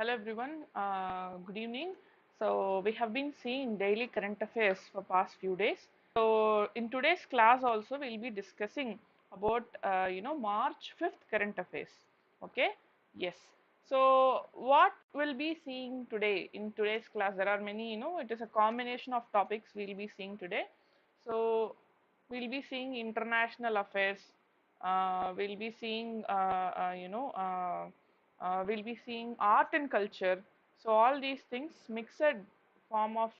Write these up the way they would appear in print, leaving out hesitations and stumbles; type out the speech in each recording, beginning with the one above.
Hello everyone, good evening. So we have been seeing daily current affairs for past few days. So in today's class also we'll be discussing about March 5th current affairs. Okay, yes. So what we'll be seeing today in today's class, there are many, it is a combination of topics we'll be seeing today. So we'll be seeing international affairs, we'll be seeing we'll be seeing art and culture. So all these things, mixed form of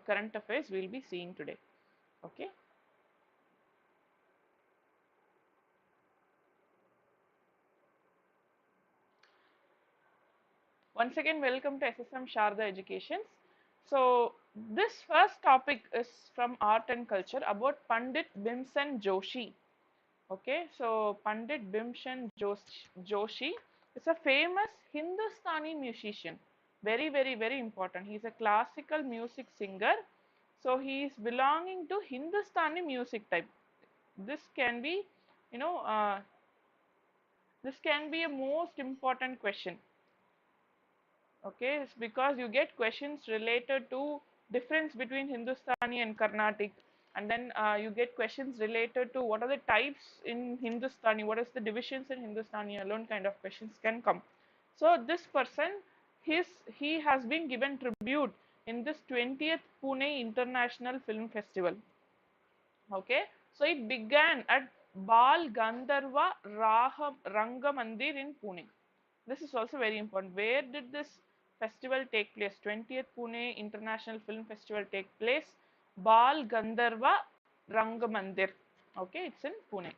current affairs we'll be seeing today. Okay. Once again, welcome to SSM Sharda Education. So this first topic is from art and culture about Pandit Bhimsen Joshi. Okay, so Pandit Bhimsen Joshi is a famous Hindustani musician. Very important. He's a classical music singer. So he is belonging to Hindustani music type. This can be, you know, uh, this can be a most important question. Okay, it's because you get questions related to difference between Hindustani and Carnatic, and then you get questions related to what are the types in Hindustani, what is the divisions in Hindustani alone, kind of questions can come. So this person, his he has been given tribute in this 20th Pune International Film Festival. Okay, so it began at Bal Gandharva Rangamandir in Pune. This is also very important. Where did this festival take place? 20th Pune International Film Festival take place. Bal Gandharva Rangamandir. Okay, it's in Pune.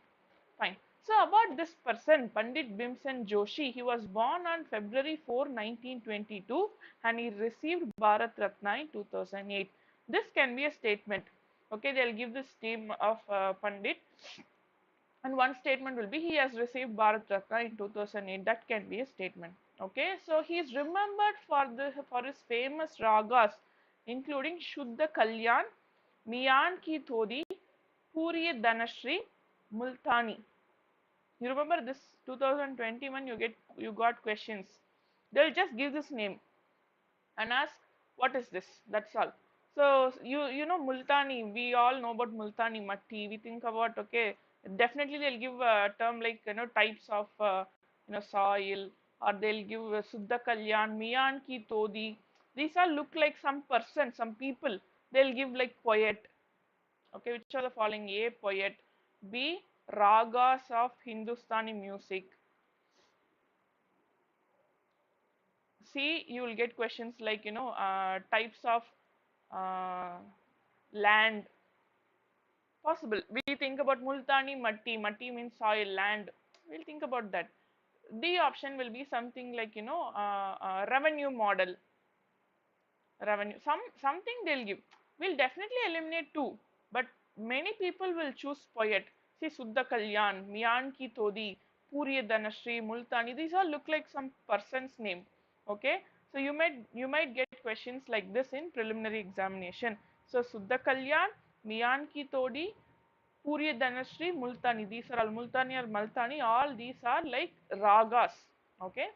Fine. So about this person, Pandit Bhimsen Joshi, he was born on February 4, 1922 and he received Bharat Ratna in 2008. This can be a statement. Okay, they'll give this name of Pandit, and one statement will be he has received Bharat Ratna in 2008. That can be a statement. Okay, so he is remembered for his famous ragas, including Shuddha Kalyan, Miyan Ki Thodi, Puri Dhanashri, Multani. You remember this 2021? You got questions. They'll just give this name and ask what is this. That's all. So you know Multani. We all know about Multani Matti. We think about, okay, definitely they'll give a term like types of soil, or they'll give Suddha Kalyan, Miyan Ki Todi. These all look like some person, some people. They'll give like poet. Okay, which are the following? A, poet. B, ragas of Hindustani music. C, you will get questions like types of uh, land. Possible. We think about Multani Matti. Matti means soil, land. We'll think about that. D option will be something like revenue model. Revenue. Something they'll give. We'll definitely eliminate two, but many people will choose poet. See Suddha Kalyan, Miyan Ki Todi, Puri Dhanashri, Multani. These all look like some person's name. Okay, so you might get questions like this in preliminary examination. So Suddha Kalyan, Miyan Ki Todi, Puri Dhanashri, Multani. These are all Multani or Maltani. All these are like ragas. Okay.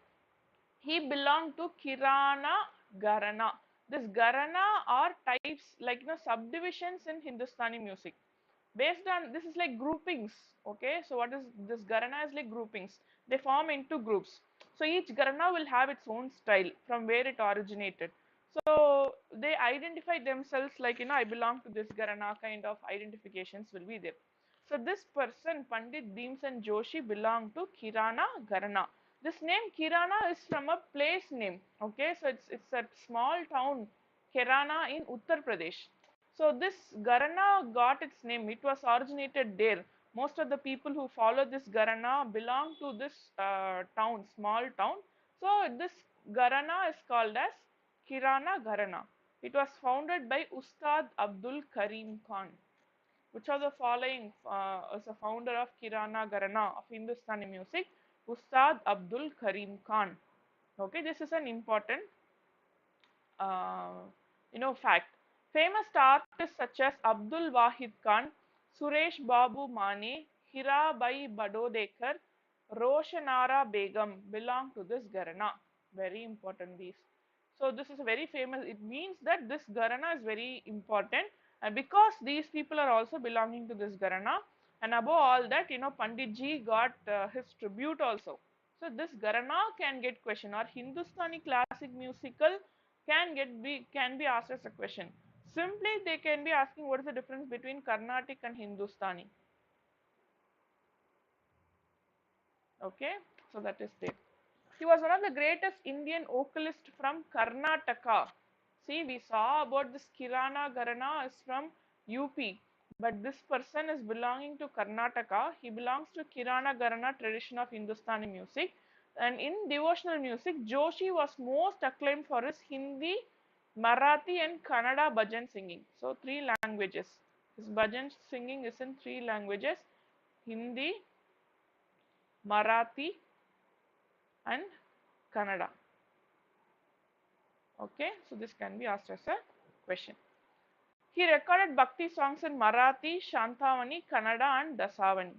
He belonged to Kirana Gharana. This Gharana are types like subdivisions in Hindustani music. Based on this is like groupings. Okay, so what is this Gharana is like groupings. They form into groups. So each Gharana will have its own style from where it originated. So they identify themselves like I belong to this Gharana, kind of identifications will be there. So this person Pandit Bhimsen Joshi belonged to Kirana Gharana. This name Kirana is from a place name. Okay, so it's a small town Kirana in Uttar Pradesh. So this Gharana got its name. It was originated there. Most of the people who follow this Gharana belong to this town, small town. So this Gharana is called as Kirana Gharana. It was founded by Ustad Abdul Karim Khan. Which of the following is a founder of Kirana Gharana of Hindustani music? Ustad Abdul Karim Khan. Okay, this is an important uh, fact. Famous artists such as Abdul Wahid Khan, Suresh Babu Mane, Hirabai Badodekar, Roshanara Begum belong to this Gharana. Very important these. So this is very famous. It means that this Gharana is very important, and because these people are also belonging to this Gharana, and above all that, Panditji got his tribute also. So this Gharana can get question, or Hindustani classic musical can be asked as a question. Simply they can be asking what is the difference between Carnatic and Hindustani. Okay, so that is there. He was one of the greatest Indian vocalists from Karnataka. See, we saw about this Kirana Gharana is from UP, but this person is belonging to Karnataka. He belongs to Kirana Gharana tradition of Hindustani music. And in devotional music, Joshi was most acclaimed for his Hindi, Marathi, and Kannada bhajan singing. So, three languages. His bhajan singing is in three languages: Hindi, Marathi, and Kannada. Okay, so this can be asked as a question. He recorded Bhakti songs in Marathi, Shantavani, Kannada, and Dasavani.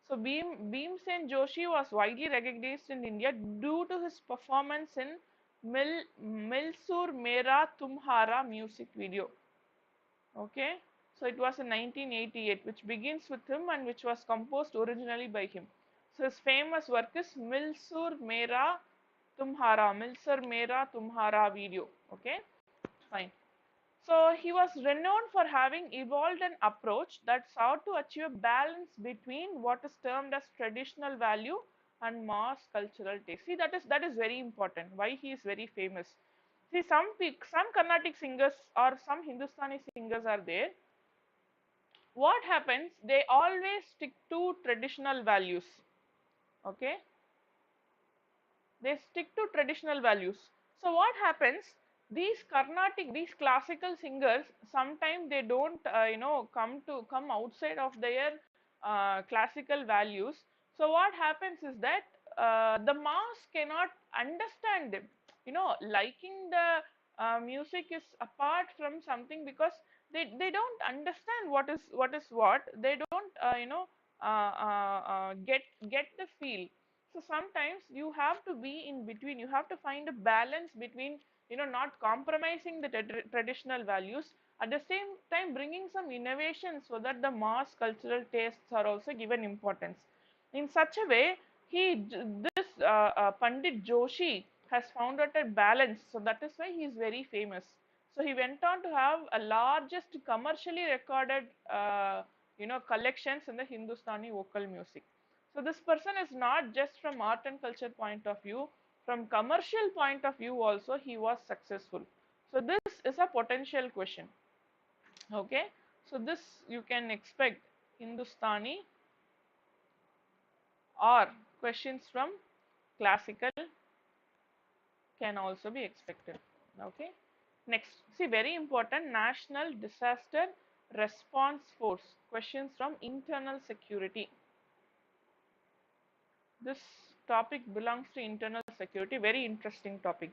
So Bhimsen Joshi was widely recognized in India due to his performance in Milsur Mera Tumhara music video. Okay, so it was in 1988, which begins with him and which was composed originally by him. So his famous work is Milsur Mera Tumhara video. Okay, fine. So he was renowned for having evolved an approach that sought to achieve a balance between what is termed as traditional value and mass cultural taste. See, that is very important. Why he is very famous? See, some Carnatic singers or some Hindustani singers are there. What happens? They always stick to traditional values. Okay, they stick to traditional values. So what happens? These classical singers, sometimes they don't, come outside of their classical values. So what happens is that the mass cannot understand them. Liking the music is apart from something, because they don't understand what. They don't, get the feel. So sometimes you have to be in between. You have to find a balance between, not compromising the traditional values, at the same time bringing some innovation so that the mass cultural tastes are also given importance. In such a way, Pandit Joshi has found out a balance. So that is why he is very famous. So he went on to have a largest commercially recorded, collections in the Hindustani vocal music. So this person is not just from art and culture point of view, from commercial point of view also he was successful. So this is a potential question. Okay, so this you can expect Hindustani or questions from classical can also be expected. Okay, next, see, very important, National Disaster Response Force, questions from internal security. This topic belongs to internal security, very interesting topic.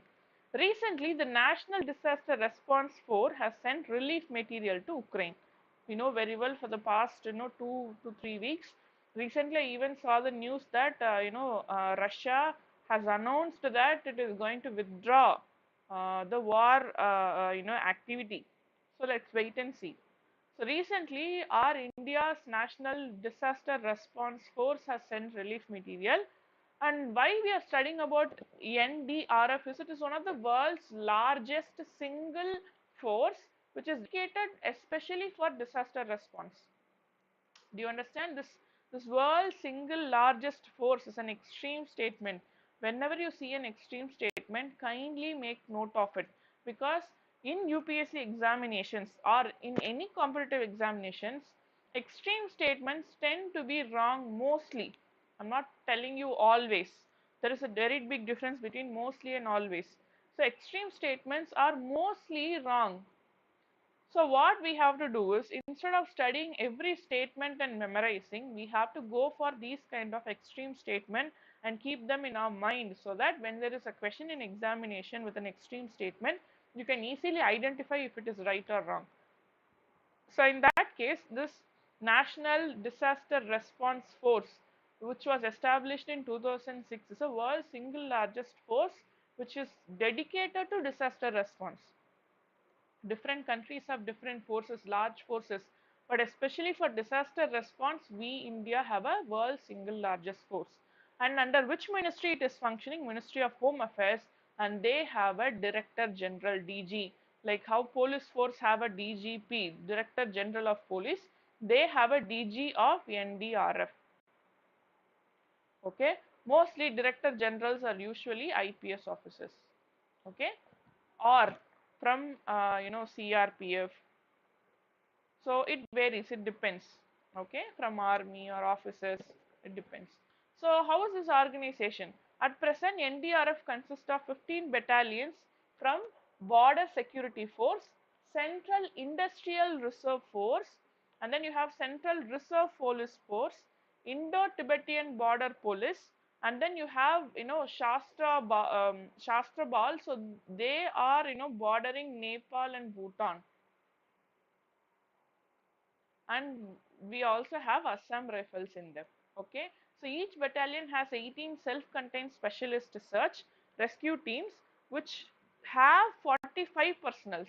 Recently, the National Disaster Response Force has sent relief material to Ukraine. We know very well for the past, 2 to 3 weeks. Recently, I even saw the news that, Russia has announced that it is going to withdraw the war, activity. So let's wait and see. So recently, our India's National Disaster Response Force has sent relief material. And why we are studying about NDRF is it is one of the world's largest single force which is dedicated especially for disaster response. Do you understand this? This world's single largest force is an extreme statement. Whenever you see an extreme statement, kindly make note of it, because in UPSC examinations or in any competitive examinations, extreme statements tend to be wrong mostly. I'm not telling you always. There is a very big difference between mostly and always. So extreme statements are mostly wrong. So what we have to do is, instead of studying every statement and memorizing, we have to go for these kind of extreme statement and keep them in our mind, so that when there is a question in examination with an extreme statement, you can easily identify if it is right or wrong. So in that case, this National Disaster Response Force, which was established in 2006, is the world's single largest force which is dedicated to disaster response. Different countries have different forces, large forces, but especially for disaster response, we India have a world's single largest force. And under which ministry it is functioning? Ministry of Home Affairs, and they have a Director General DG. Like how police force have a DGP, Director General of Police, they have a DG of NDRF. Okay, mostly Director Generals are usually IPS officers. Okay, or from CRPF. So it varies, it depends. Okay, from army or officers, it depends. So how is this organization? At present, NDRF consists of 15 battalions from Border Security Force, Central Industrial Reserve Force, and then you have Central Reserve Police Force, Indo-Tibetan Border Police, and then you have Shastra Bal. So they are bordering Nepal and Bhutan. And we also have Assam Rifles in them. Okay, so each battalion has 18 self-contained specialist search rescue teams which have 45 personals.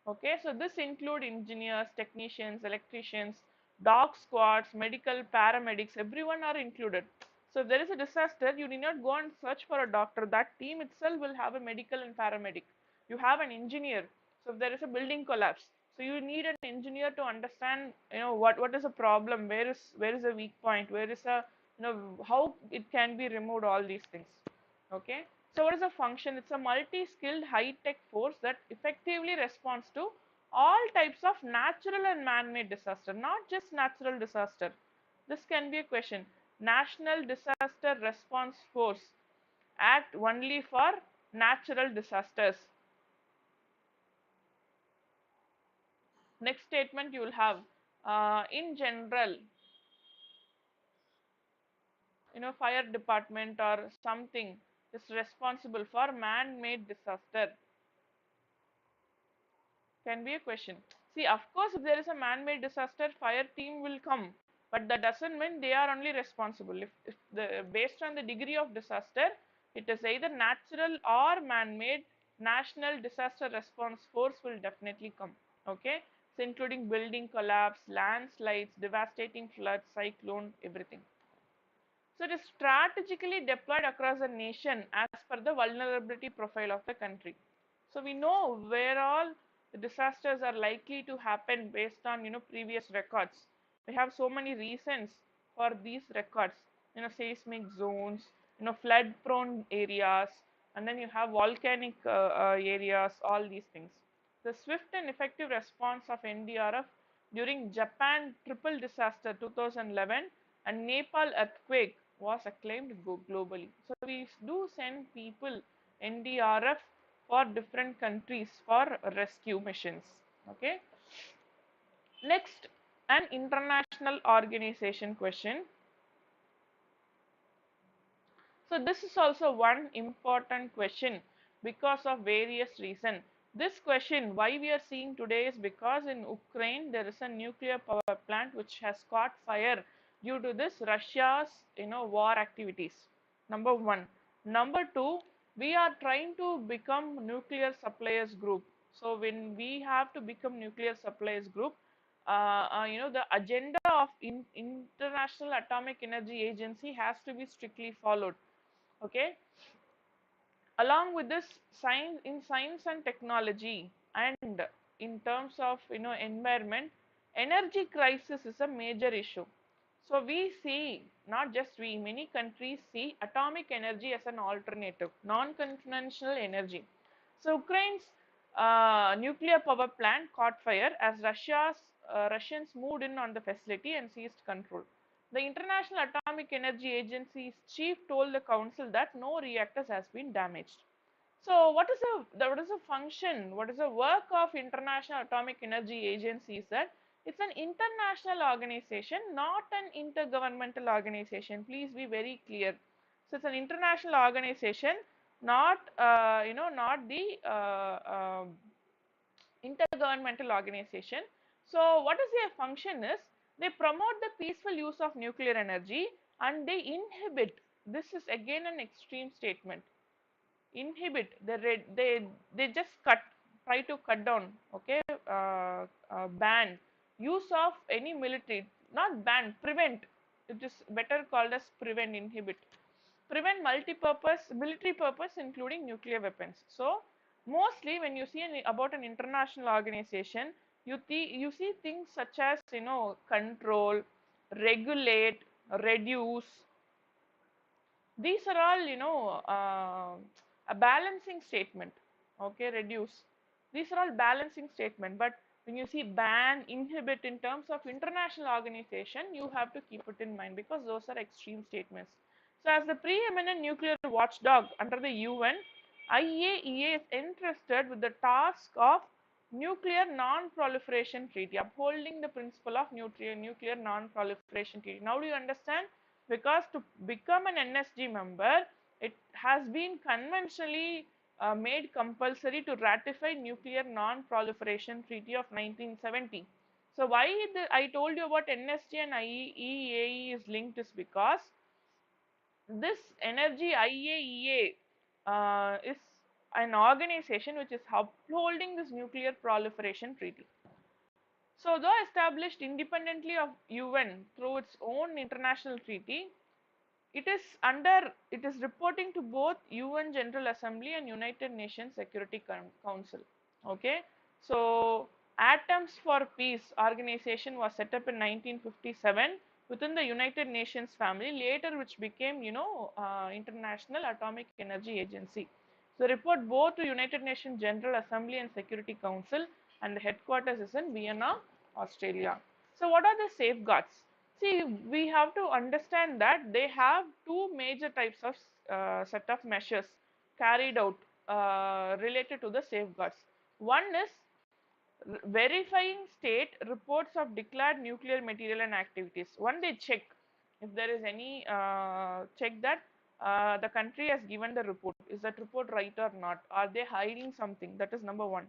Okay, so this include engineers, technicians, electricians, dog squads, medical, paramedics, everyone are included. So if there is a disaster, you need not go and search for a doctor. That team itself will have a medical and paramedic. You have an engineer. So if there is a building collapse, so you need an engineer to understand, what is the problem, where is a weak point, where is a, how it can be removed, all these things. Okay. So what is the function? It's a multi-skilled high-tech force that effectively responds to all types of natural and man-made disaster, not just natural disaster. This can be a question. National Disaster Response Force act only for natural disasters. Next statement you will have, in general, fire department or something is responsible for man-made disaster. Can be a question. See, of course, if there is a man-made disaster, fire team will come, but that doesn't mean they are only responsible. If based on the degree of disaster, it is either natural or man-made, National Disaster Response Force will definitely come. Okay, so including building collapse, landslides, devastating floods, cyclone, everything. So it is strategically deployed across the nation as per the vulnerability profile of the country. So we know where all the disasters are likely to happen based on previous records. We have so many reasons for these records. Seismic zones, flood prone areas, and then you have volcanic areas, all these things. The swift and effective response of NDRF during Japan triple disaster 2011 and Nepal earthquake was acclaimed globally. So we do send people NDRF for different countries for rescue missions. Okay. Next, an international organization question. So this is also one important question because of various reasons. This question, why we are seeing today, is because in Ukraine there is a nuclear power plant which has caught fire due to this Russia's war activities. Number one. Number two, we are trying to become nuclear suppliers group. So when we have to become nuclear suppliers group, the agenda of International Atomic Energy Agency has to be strictly followed. Okay, along with this, science and technology, and in terms of environment, energy crisis is a major issue. So we see, not just we, many countries see atomic energy as an alternative, non-conventional energy. So Ukraine's nuclear power plant caught fire as Russians moved in on the facility and seized control. The International Atomic Energy Agency's chief told the council that no reactors has been damaged. So what is the function? What is the work of International Atomic Energy Agency? Is that it's an international organization, not an intergovernmental organization. Please be very clear. So it's an international organization, not not the intergovernmental organization. So what is their function is, they promote the peaceful use of nuclear energy and they inhibit, this is again an extreme statement, inhibit, they just try to cut down, okay, ban use of any military, not ban, prevent, it is better called as prevent, inhibit, prevent multi-purpose military purpose including nuclear weapons. So mostly when you see about an international organization, you see things such as, control, regulate, reduce. These are all, a balancing statement. Okay, reduce. These are all balancing statement. But when you see ban, inhibit in terms of international organization, you have to keep it in mind because those are extreme statements. So as the preeminent nuclear watchdog under the UN, IAEA is entrusted with the task of nuclear non-proliferation treaty, upholding the principle of nuclear non-proliferation treaty. Now do you understand? Because to become an NSG member, it has been conventionally made compulsory to ratify nuclear non-proliferation treaty of 1970. So why I told you about NSG and IAEA is linked is because this energy IAEA is an organization which is upholding this nuclear proliferation treaty. So though established independently of UN through its own international treaty, it is reporting to both UN General Assembly and United Nations Security Council. Okay, so Atoms for Peace organization was set up in 1957 within the United Nations family, later which became, International Atomic Energy Agency. So report both to United Nations General Assembly and Security Council, and the headquarters is in Vienna, Australia. So what are the safeguards? See, we have to understand that they have two major types of set of measures carried out related to the safeguards. One is verifying state reports of declared nuclear material and activities. One, they check if there is any check that the country has given the report. Is that report right or not? Are they hiding something? That is number one.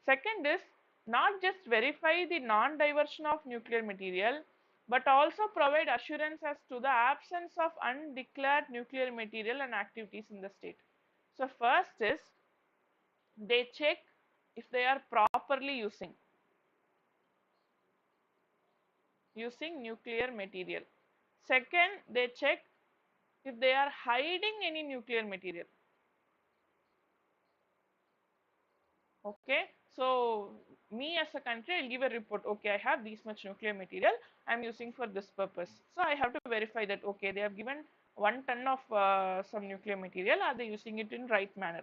Second is not just verify the non-diversion of nuclear material, but also provide assurance as to the absence of undeclared nuclear material and activities in the state. So first is they check if they are properly using nuclear material. Second, they check if they are hiding any nuclear material. Okay, so me as a country, I'll give a report. Okay, I have this much nuclear material I'm using for this purpose. So I have to verify that, okay, they have given 1 ton of some nuclear material. Are they using it in right manner?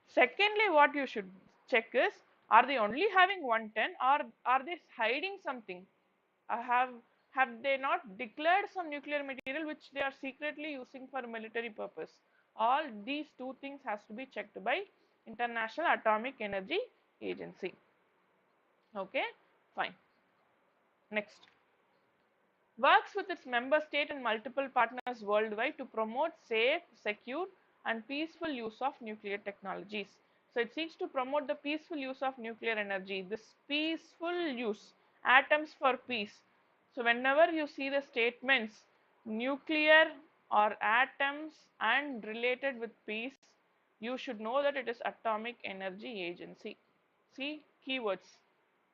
Secondly, what you should check is, are they only having 1 ton, or are they hiding something? Have they not declared some nuclear material which they are secretly using for military purpose? All these two things has to be checked by International Atomic Energy Agency. Okay, fine. Next, works with its member state and multiple partners worldwide to promote safe, secure and peaceful use of nuclear technologies. So it seeks to promote the peaceful use of nuclear energy. This peaceful use, atoms for peace. So whenever you see the statements nuclear or atoms and related with peace, you should know that it is Atomic Energy Agency. See keywords.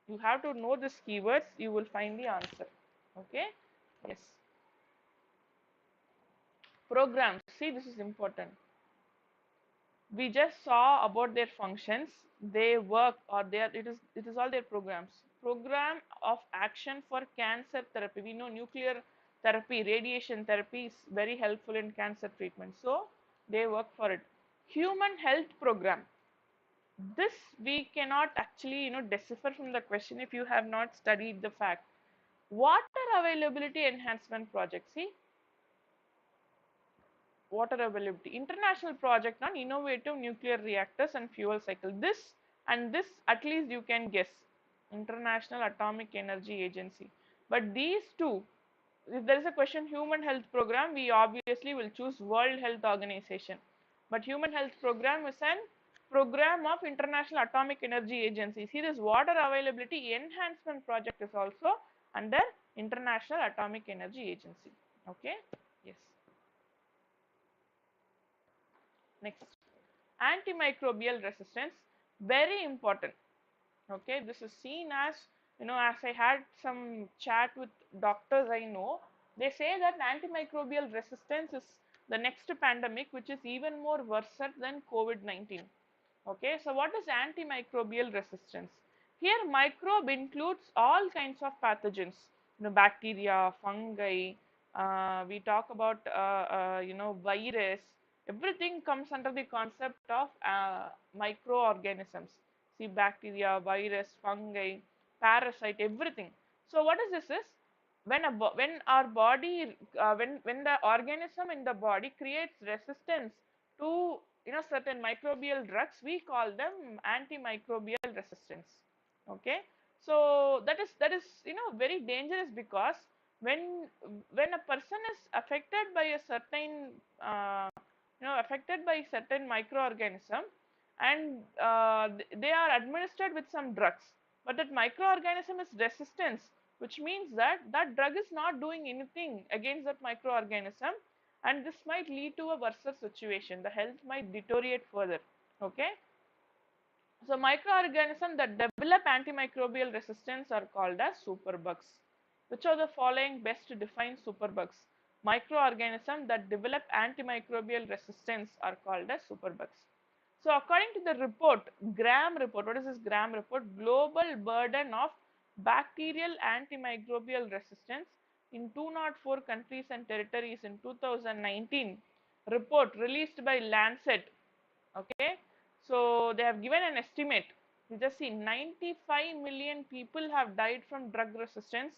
You have to know these keywords, you will find the answer. Okay. Yes. Programs. See, this is important. We just saw about their functions. They work, or it is all their programs. Program of action for cancer therapy. We know nuclear therapy, radiation therapy is very helpful in cancer treatment. So they work for it. Human health program. This we cannot actually, decipher from the question if you have not studied the fact. Water availability enhancement project. See, water availability, international project on innovative nuclear reactors and fuel cycle. This at least you can guess, International Atomic Energy Agency. But these two, if there is a question human health program, we obviously will choose World Health Organization. But human health program is an program of International Atomic Energy Agency. See, this water availability enhancement project is also under International Atomic Energy Agency. Okay, yes. Next, antimicrobial resistance, very important. Okay, this is seen as, as I had some chat with doctors I know, they say that antimicrobial resistance is the next pandemic which is even more worse than COVID-19. Okay, so what is antimicrobial resistance? Here microbe includes all kinds of pathogens, bacteria, fungi, we talk about virus, everything comes under the concept of microorganisms. See, bacteria, virus, fungi, parasite, everything. So what is this is, when our body when the organism in the body creates resistance to certain microbial drugs, we call them antimicrobial resistance. Okay, so that is very dangerous, because when when a person is affected by a certain affected by certain microorganism, and they are administered with some drugs, but that microorganism is resistant, which means that that drug is not doing anything against that microorganism, and this might lead to a worse situation. The health might deteriorate further. Okay, so microorganisms that develop antimicrobial resistance are called as superbugs. Which of the following best define superbugs? Microorganisms that develop antimicrobial resistance are called as superbugs. So according to the report, Graham report, what is this Graham report? Global burden of bacterial antimicrobial resistance in 204 countries and territories in 2019 report released by Lancet. Okay, so they have given an estimate. You just see 95 million people have died from drug resistance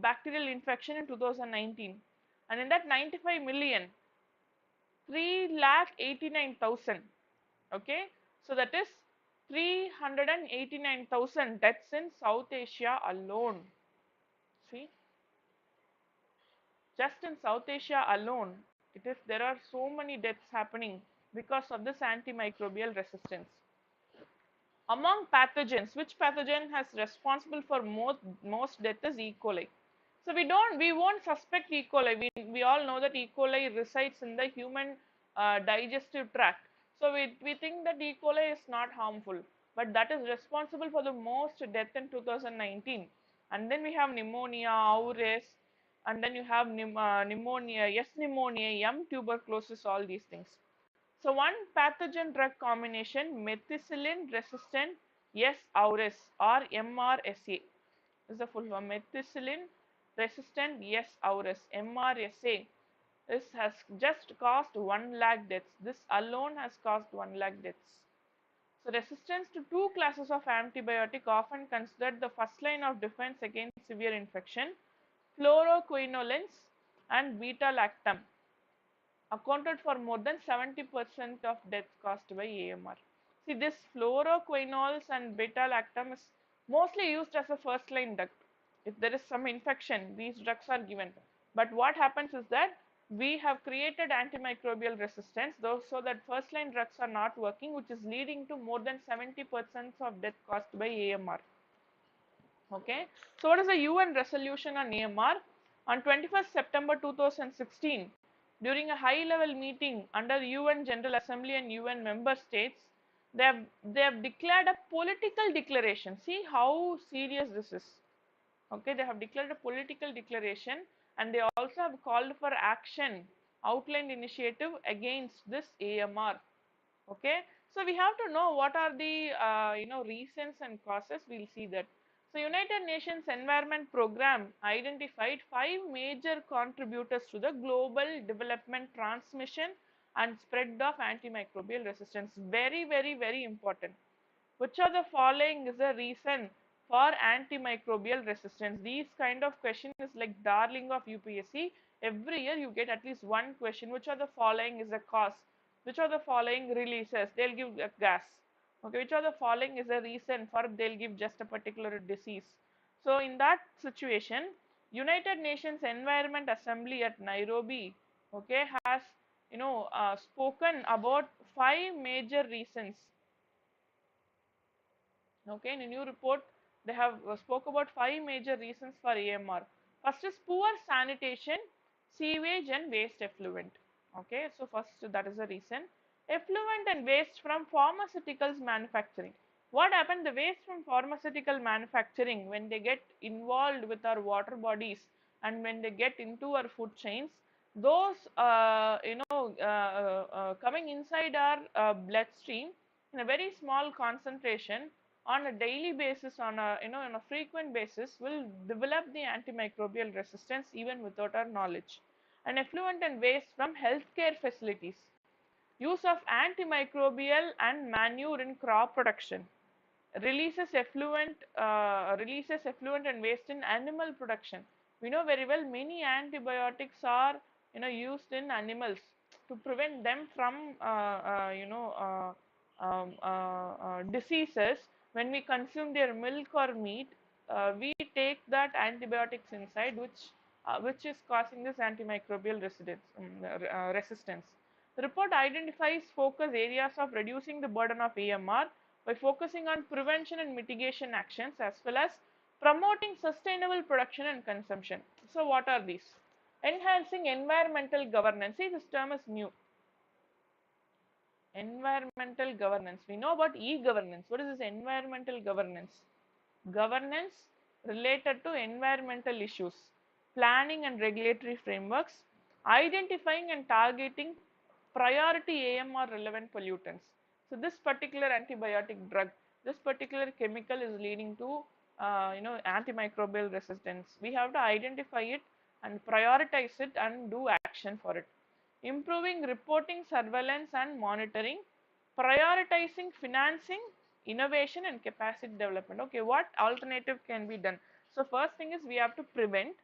bacterial infection in 2019, and in that 95 million, 3,89,000. Okay, so that is 389,000 deaths in South Asia alone. See, just in South Asia alone, there are so many deaths happening because of this antimicrobial resistance. Among pathogens, which pathogen has responsible for most death is E. coli. So we won't suspect E. coli. We all know that E. coli resides in the human digestive tract. So we think that E. coli is not harmful, but that is responsible for the most death in 2019. And then we have pneumonia, auris, and then you have pneumonia, S. pneumoniae, M. tuberculosis, all these things. So one pathogen drug combination, methicillin resistant S. auris or MRSA, is the full form. Methicillin resistant S. auris, MRSA, this has just caused 1 lakh deaths. This alone has caused 1 lakh deaths. So resistance to two classes of antibiotic, often considered the first line of defense against severe infection, fluoroquinolones and beta-lactam, accounted for more than 70% of deaths caused by AMR. See, this fluoroquinones and beta-lactam is mostly used as a first line drug. If there is some infection, these drugs are given. But what happens is that we have created antimicrobial resistance, so that first line drugs are not working, which is leading to more than 70% of death caused by AMR. Okay, so what is the UN resolution on AMR? On 21st September 2016, during a high-level meeting under UN General Assembly and UN member states, they have declared a political declaration. See how serious this is. Okay, they have declared a political declaration, and they also have called for action, outlined initiative against this AMR. Okay, so we have to know what are the reasons and causes. We'll see that. So United Nations Environment Program identified 5 major contributors to the global development, transmission and spread of antimicrobial resistance. Very, very, very important. Which of the following is a reason for antimicrobial resistance? These kind of question is like darling of UPSC. Every year you get at least one question. Which of the following is a cause? Which of the following releases? They'll give a gas. Okay, which of the following is a reason for, they'll give just a particular disease. So in that situation, United Nations Environment Assembly at Nairobi, okay, has spoken about 5 major reasons. Okay, in a new report, they have spoke about 5 major reasons for AMR. First is poor sanitation, sewage and waste effluent. Okay, so first that is the reason. Effluent and waste from pharmaceuticals manufacturing. What happened? The waste from pharmaceutical manufacturing, when they get involved with our water bodies and when they get into our food chains, those coming inside our bloodstream in a very small concentration on a daily basis, on a on a frequent basis, will develop the antimicrobial resistance even without our knowledge. And effluent and waste from healthcare facilities. Use of antimicrobial and manure in crop production releases effluent and waste in animal production. We know very well many antibiotics are used in animals to prevent them from diseases. When we consume their milk or meat, we take that antibiotics inside, which is causing this antimicrobial resistance. The report identifies focus areas of reducing the burden of AMR by focusing on prevention and mitigation actions as well as promoting sustainable production and consumption. So what are these? Enhancing environmental governance. See, this term is new. Environmental governance. We know about e-governance. What is this environmental governance? Governance related to environmental issues, planning and regulatory frameworks, identifying and targeting priority AMR relevant pollutants. So this particular antibiotic drug, this particular chemical is leading to antimicrobial resistance. We have to identify it and prioritize it and do action for it. Improving reporting, surveillance and monitoring, prioritizing financing, innovation and capacity development. Okay, what alternative can be done? So first thing is we have to prevent,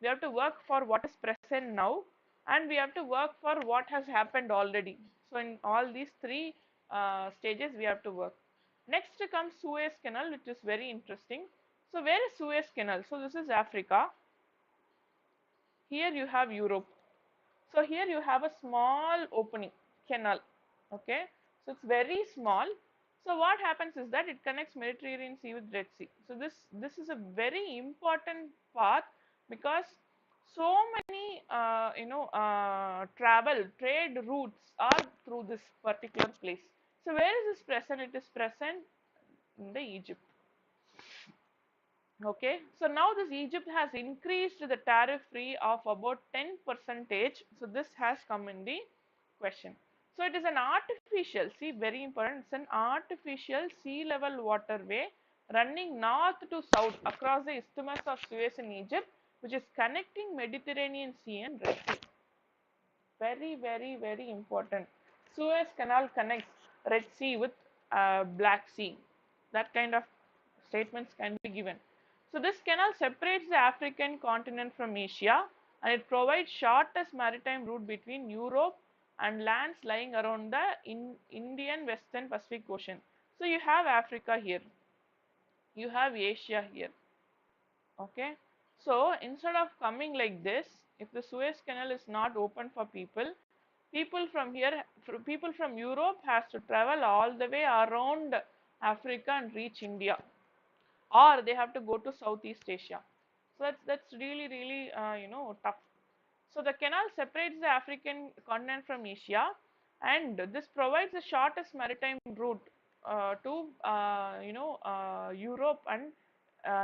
we have to work for what is present now, and we have to work for what has happened already. So in all these three stages we have to work. Next comes Suez Canal, which is very interesting. So where is Suez Canal? So this is Africa. Here you have Europe. So here you have a small opening canal. Okay, so it's very small. So what happens is that it connects Mediterranean Sea with Red Sea. So this is a very important path because so many travel trade routes are through this particular place. So where is this present? It is present in the Egypt. Okay, so now this Egypt has increased the tariff free of about 10 percentage. So this has come in the question. So it is an artificial, see, very important, it's an artificial sea level waterway running north to south across the isthmus of Suez in Egypt, which is connecting Mediterranean Sea and Red Sea. Very, very, very important. Suez Canal connects Red Sea with Black Sea. That kind of statements can be given. So this canal separates the African continent from Asia, and it provides shortest maritime route between Europe and lands lying around the Indian Western Pacific Ocean. So you have Africa here, you have Asia here. Okay, so instead of coming like this, if the Suez Canal is not open for people from here, people from Europe has to travel all the way around Africa and reach India, or they have to go to Southeast Asia. So that's really really tough. So the canal separates the African continent from Asia, and this provides the shortest maritime route to Europe and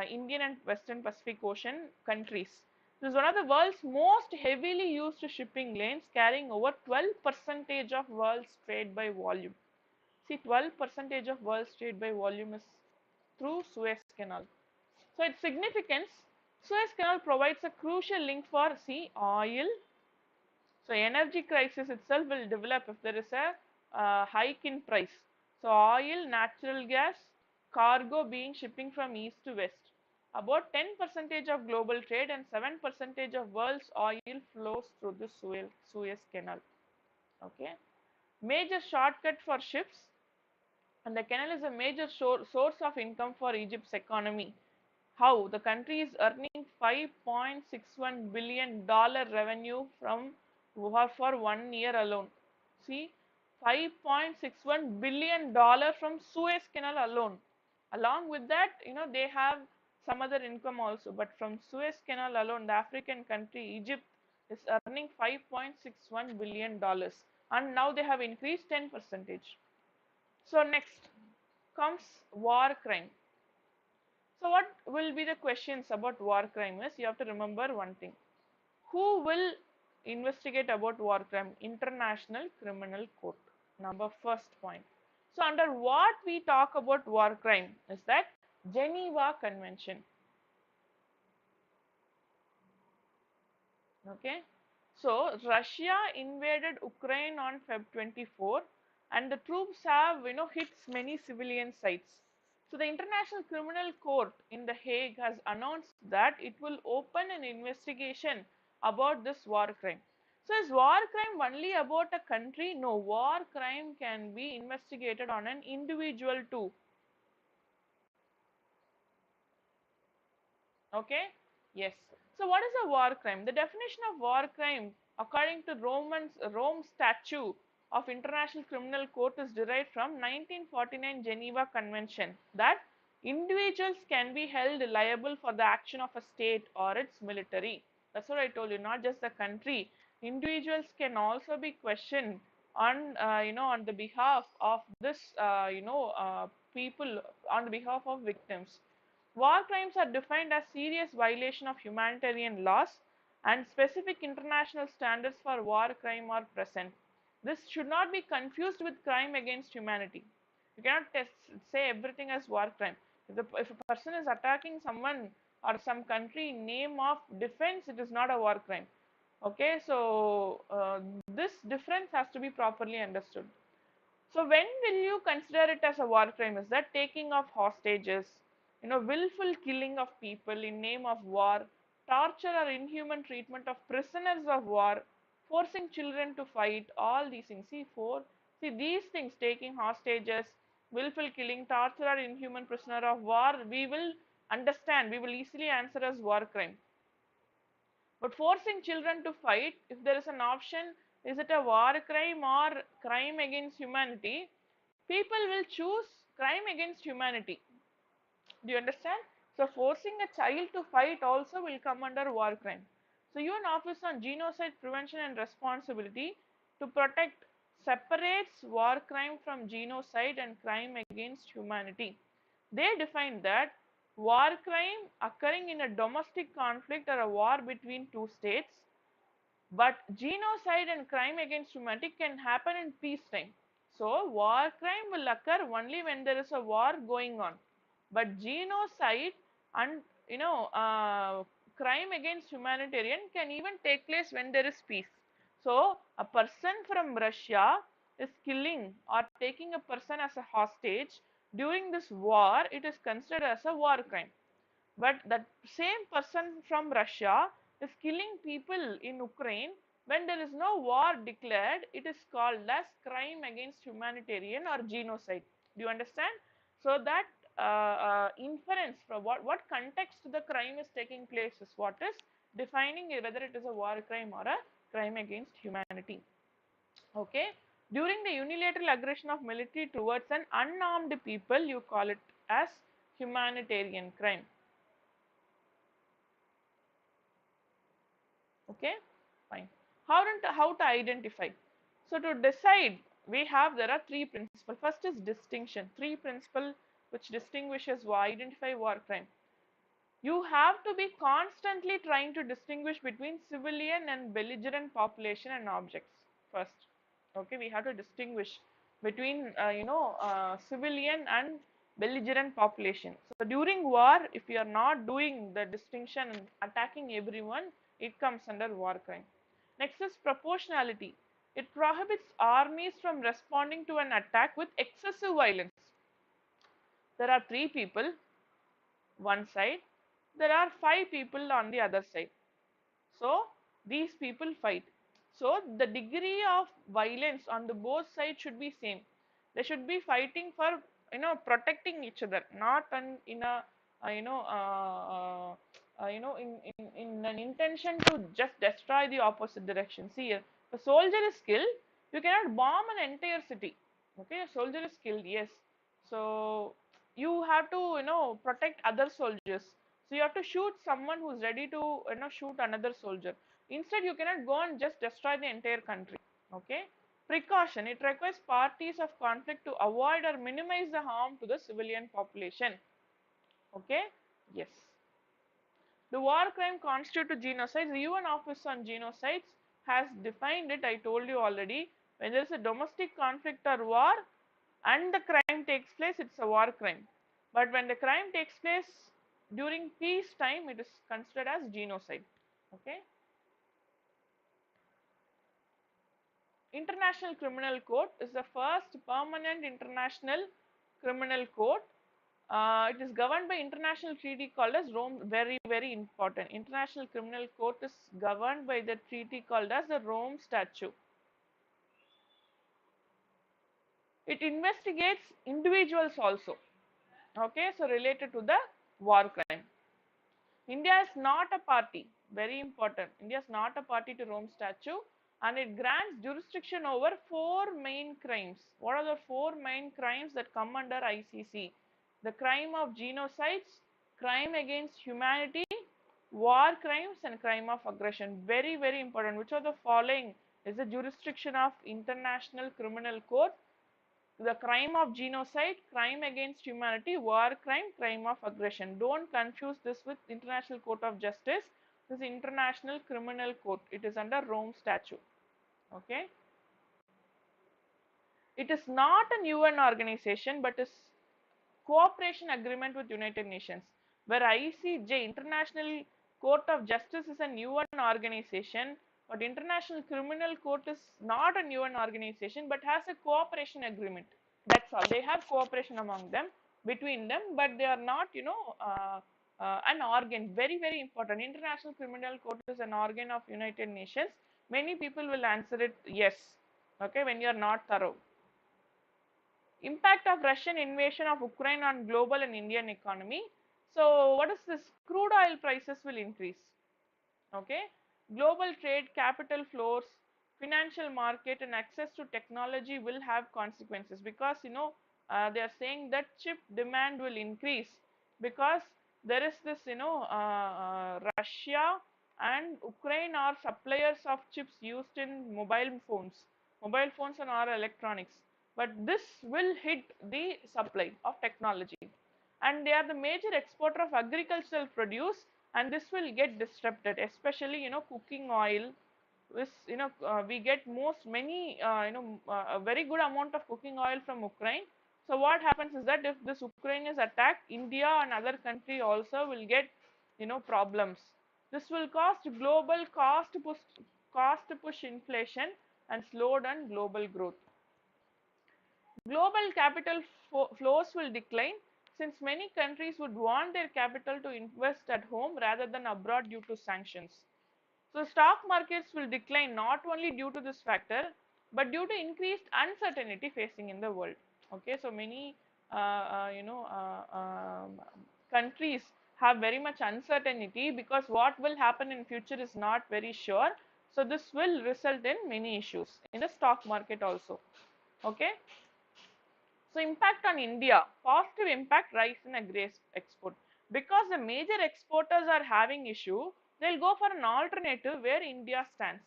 Indian and Western Pacific Ocean countries. This is one of the world's most heavily used shipping lanes, carrying over 12% of world's trade by volume. See, 12% of world's trade by volume is through Suez Canal. So its significance, Suez Canal provides a crucial link for sea oil. So energy crisis itself will develop if there is a hike in price. So oil, natural gas, cargo being shipping from east to west. About 10% of global trade and 7% of world's oil flows through the Suez Canal. Okay. Major shortcut for ships, and the canal is a major source of income for Egypt's economy. How? The country is earning $5.61 billion revenue from for 1 year alone. See, $5.61 billion from Suez Canal alone. Along with that, they have some other income also, but from Suez Canal alone, the African country Egypt is earning $5.61 billion. and now they have increased 10%. So next comes war crime. So what will be the questions about war crime is, you have to remember one thing. Who will investigate about war crime? International Criminal Court. Number first point. So under what we talk about war crime is that Geneva Convention. Okay. So Russia invaded Ukraine on Feb 24 and the troops have hit many civilian sites. So the International Criminal Court in The Hague has announced that it will open an investigation about this war crime. So is war crime only about a country? No, war crime can be investigated on an individual too. Okay? Yes. So what is a war crime? The definition of war crime according to Rome Statute of International Criminal Court is derived from 1949 Geneva Convention that individuals can be held liable for the action of a state or its military. That's what I told you, not just the country. Individuals can also be questioned on on the behalf of this people, on the behalf of victims. War crimes are defined as serious violation of humanitarian laws and specific international standards for war crime are present. This should not be confused with crime against humanity. You cannot say everything as war crime. If a person is attacking someone or some country in name of defense, it is not a war crime. Okay, so this difference has to be properly understood. So when will you consider it as a war crime? Is that taking of hostages, willful killing of people in name of war, torture or inhuman treatment of prisoners of war, forcing children to fight, all these things. See these things, taking hostages, willful killing, torture or inhuman prisoner of war, we will understand, we will easily answer as war crime. But forcing children to fight, if there is an option, is it a war crime or crime against humanity? People will choose crime against humanity. Do you understand? So forcing a child to fight also will come under war crime. So UN Office on Genocide Prevention and Responsibility to Protect separates war crime from genocide and crime against humanity. They define that war crime occurring in a domestic conflict or a war between two states, but genocide and crime against humanity can happen in peacetime. So war crime will occur only when there is a war going on, but genocide and crime against humanitarian can even take place when there is peace. So a person from Russia is killing or taking a person as a hostage during this war, it is considered as a war crime. But that same person from Russia is killing people in Ukraine when there is no war declared, it is called as crime against humanitarian or genocide. Do you understand? So that inference from what context the crime is taking place is what is defining whether it is a war crime or a crime against humanity. Okay. During the unilateral aggression of military towards an unarmed people, you call it as humanitarian crime. Okay, fine. How to identify? So to decide, there are three principles. First is distinction. Three principle which distinguishes or identify war crime. You have to be constantly trying to distinguish between civilian and belligerent population and objects. First, okay, we have to distinguish between civilian and belligerent population. So during war, if you are not doing the distinction and attacking everyone, it comes under war crime. Next is proportionality. It prohibits armies from responding to an attack with excessive violence. There are three people one side, there are five people on the other side. So these people fight. So the degree of violence on the both sides should be same. They should be fighting for protecting each other, not in a in an intention to just destroy the opposite direction. See, if a soldier is killed, you cannot bomb an entire city. Okay, a soldier is killed, yes. So you have to protect other soldiers. So you have to shoot someone who's ready to shoot another soldier. Instead, you cannot go and just destroy the entire country. Okay. Precaution. It requires parties of conflict to avoid or minimize the harm to the civilian population. Okay? Yes. The war crime constitute genocide. The UN Office on Genocides has defined it. I told you already. When there is a domestic conflict or war and the crime takes place, it's a war crime. But when the crime takes place during peace time, it is considered as genocide. Okay? International Criminal Court is the first permanent international criminal court. It is governed by international treaty called as Rome. Very important. International Criminal Court is governed by the treaty called as the Rome Statute. It investigates individuals also. Okay, so related to the war crime. India is not a party. Very important. India is not a party to Rome Statute, and it grants jurisdiction over 4 main crimes. What are the 4 main crimes that come under ICC? The crime of genocides, crime against humanity, war crimes, and crime of aggression. Very important. Which of the following is the jurisdiction of International Criminal Court? The crime of genocide, crime against humanity, war crime, crime of aggression. Don't confuse this with International Court of Justice. This is International Criminal Court. It is under Rome Statute. Okay. It is not an UN organization, but is cooperation agreement with United Nations. Where ICJ, International Court of Justice, is an UN organization, but International Criminal Court is not an UN organization, but has a cooperation agreement. That's all. They have cooperation among them, between them, but they are not, an organ. Very important. International Criminal Court is an organ of United Nations. Many people will answer it yes. Okay, when you are not thorough. Impact of Russian invasion of Ukraine on global and Indian economy. So, what is this? Crude oil prices will increase. Okay, global trade, capital flows, financial market, and access to technology will have consequences, because they are saying that chip demand will increase, because there is this Russia and Ukraine are suppliers of chips used in mobile phones and our electronics, but this will hit the supply of technology, and they are the major exporter of agricultural produce, and this will get disrupted, especially cooking oil. This we get a very good amount of cooking oil from Ukraine. So what happens is that if this Ukraine is attacked, India and other country also will get problems. This will cause global cost push inflation and slow down global growth. Global capital flows will decline, since many countries would want their capital to invest at home rather than abroad due to sanctions. So stock markets will decline not only due to this factor, but due to increased uncertainty facing in the world. Okay, so many countries have very much uncertainty, because what will happen in future is not very sure. So this will result in many issues in the stock market also. Okay. So impact on India, positive impact, rise in agri export. Because the major exporters are having issue, they'll go for an alternative where India stands.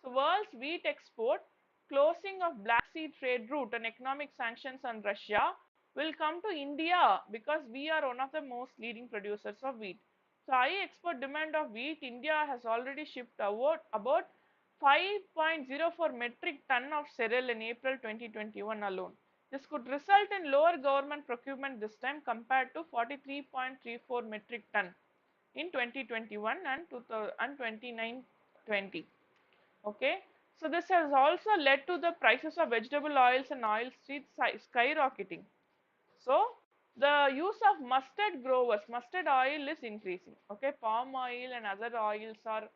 So world's wheat export, closing of Black Sea trade route and economic sanctions on Russia will come to India, because we are one of the most leading producers of wheat. So high export demand of wheat, India has already shipped about 5.04 metric ton of cereal in April 2021 alone. This could result in lower government procurement this time compared to 43.34 metric ton in 2021 and 2019-20. Okay, so this has also led to the prices of vegetable oils and oilseeds skyrocketing. So the use of mustard oil is increasing. Okay, palm oil and other oils are,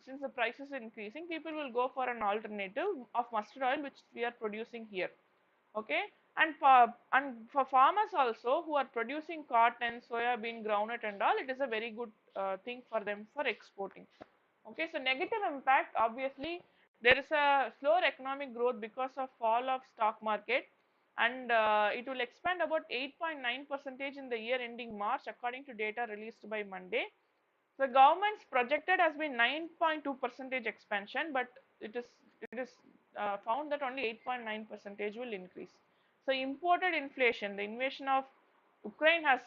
since the price is increasing, people will go for an alternative of mustard oil, which we are producing here. Okay, and for farmers also who are producing cotton, soya bean, groundnut and all, it is a very good thing for them for exporting. Okay, so negative impact, obviously there is a slower economic growth because of fall of stock market, and it will expand about 8.9% in the year ending March according to data released by Monday. The government's projected has been 9.2% expansion, but it is found that only 8.9% will increase. So imported inflation, the invasion of Ukraine has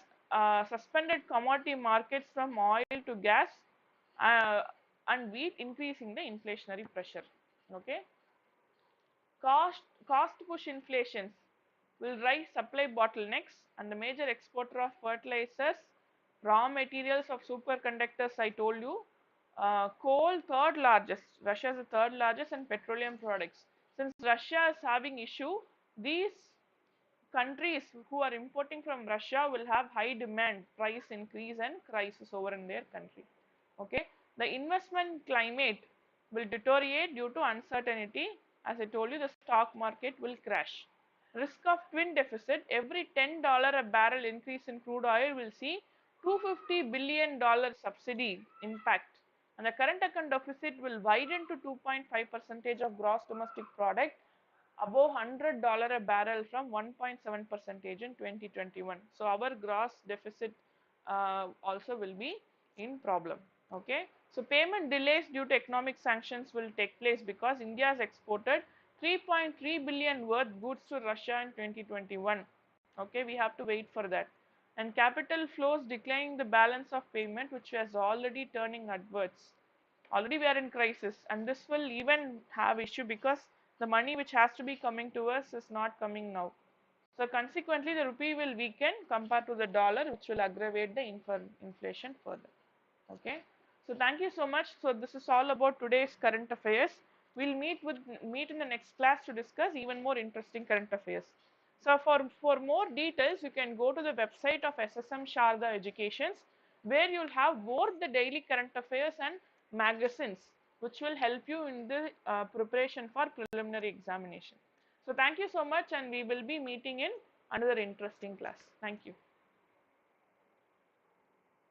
suspended commodity markets from oil to gas uh, and wheat, increasing the inflationary pressure. Okay. Cost push inflations will rise supply bottlenecks, and the major exporter of fertilizers, raw materials of superconductors, I told you, coal third largest, Russia is the third largest, and petroleum products. Since Russia is having issue, these countries who are importing from Russia will have high demand, price increase and crisis over in their country. Okay, the investment climate will deteriorate due to uncertainty. As I told you, the stock market will crash. Risk of twin deficit, every $10 a barrel increase in crude oil will see $250 billion subsidy impact, and the current account deficit will widen to 2.5% of gross domestic product, above $100 a barrel from 1.7% in 2021. So our gross deficit also will be in problem. Okay. So payment delays due to economic sanctions will take place because India has exported 3.3 billion worth goods to Russia in 2021. Okay, we have to wait for that. And capital flows declining the balance of payment, which was already turning adverse. Already we are in crisis, and this will even have issue because the money which has to be coming to us is not coming now. So consequently, the rupee will weaken compared to the dollar, which will aggravate the inflation further. Okay. So thank you so much. So this is all about today's current affairs. We'll meet in the next class to discuss even more interesting current affairs. So for more details, you can go to the website of SSM Sharda Educations, where you'll have both the daily current affairs and magazines, which will help you in the preparation for preliminary examination. So thank you so much, and we will be meeting in another interesting class. Thank you.